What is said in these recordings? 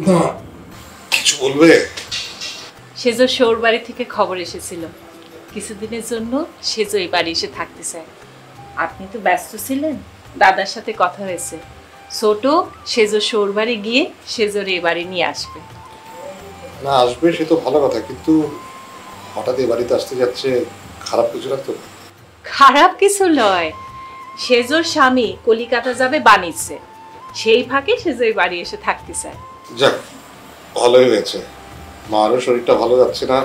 না, কিছু বলবে? সেজো শোর বাড়ি থেকে খবর এসেছিল কিছুদিনের জন্য সেজো এই বাড়ি এসে থাকতে চায়। আপনি তো ব্যস্ত ছিলেন, দাদার সাথে কথা হয়েছে, ছোট সেজো শোর বাড়ি গিয়ে সেজোর এই বাড়ি নিয়ে আসবে। না, আসবে সে তো ভালো কথা, কিন্তু হঠাৎ এই বাড়িতে আসতে যাচ্ছে, খারাপ কিছু লাগতো? খারাপ কিছু নয়, সেজোর স্বামী কলিকাতা যাবে বাণিজ্যে, সেই ফাঁকে সেজো এই বাড়ি এসে থাকতে চায়। যাক, ভালোই হয়েছে। মারও শরীরটা ভালো যাচ্ছে না,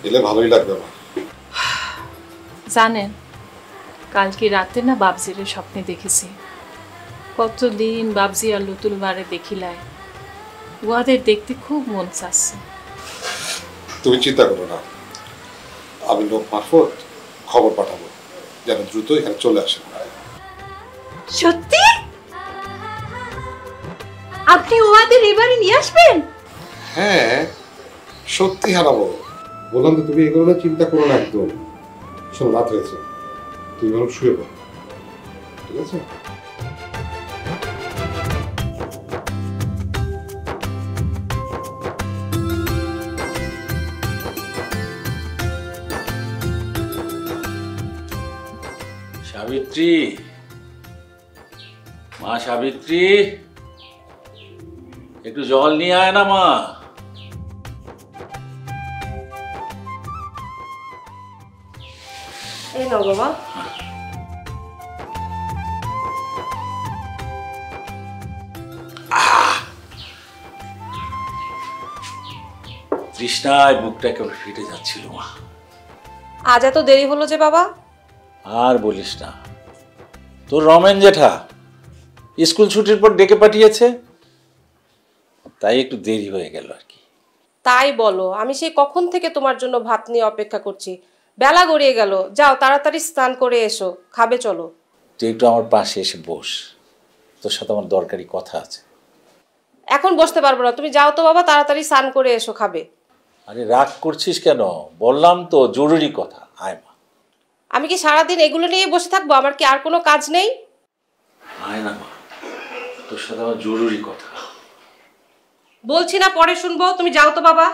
এলে ভালোই লাগবে আমার। জানেন, কালকে রাতে না বাবজির স্বপ্নে দেখেছি। কতদিন বাবজি আর লতুল মারে দেখিলায়, উহাদের দেখতে খুব মন চাচ্ছে। তুমি চিন্তা করো না, আমি লোক মারফত খবর পাঠাবো যেন দ্রুত এখানে চলে আসে। সত্যি আপনি উহাদের এবারে নিয়ে আসবেন? হ্যাঁ, সত্যি হারাবো। বললাম তো, তুমি এগুলো চিন্তা করো না একদম। শোনো, রাত হয়েছে, তুমি বরং শুয়ে পড়ো, ঠিক আছে? সাবিত্রী, মা সাবিত্রী, একটু জল নিয়ে আয় না মা। এই নাও বাবা। তৃষ্ণায় বুকটা কেমন ফেটে যাচ্ছিল মা। আজ এত দেরি হলো যে বাবা? আর বলিস না, তোর রমেন জেঠা স্কুল ছুটির পর ডেকে পাঠিয়েছে, তাই একটু দেরি হয়ে গেল আর কি। তাই বলো, আমি সেই কখন থেকে তোমার জন্য ভাত নিয়ে অপেক্ষা করছি। বেলা গড়িয়ে গেল, যাও তাড়াতাড়ি স্নান করে এসো, খাবে চলো। তুই একটু আমার পাশে এসে বস, তোর সাথে আমার দরকারি কথা আছে। এখন বসতে পারবো না, তুমি যাও তো বাবা, তাড়াতাড়ি স্নান করে এসো, খাবে। আরে রাগ করছিস কেন? বললাম তো জরুরি কথা, আয় মা। আমি কি সারাদিন এগুলো নিয়ে বসে থাকবো? আমার কি আর কোনো কাজ নেই? আয় না মা, তোর সাথে আমার জরুরি কথা। বলছি না পরে শুনবো, তুমি যাও তো বাবা।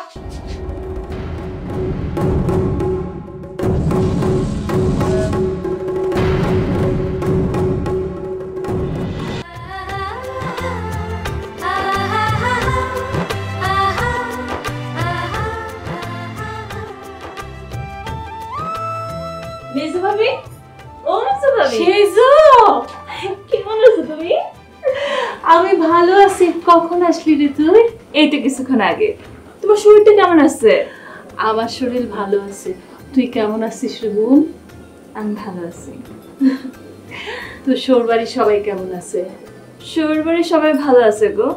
মেজো ভাবি, ও মেজো ভাবি, সেজো কেমন আছো তুমি? আমি ভালো আছি। কখন আসলি রে তুই? এই তো কিছুক্ষণ আগে। তোমার শরীরটা কেমন আছে? আমার শরীর ভালো আছে। তুই কেমন আছিস রে বোন? আমি ভালো আছি। তো শ্বশুরবাড়ির সবাই কেমন আছে? শ্বশুরবাড়ির সবাই ভালো আছে গো।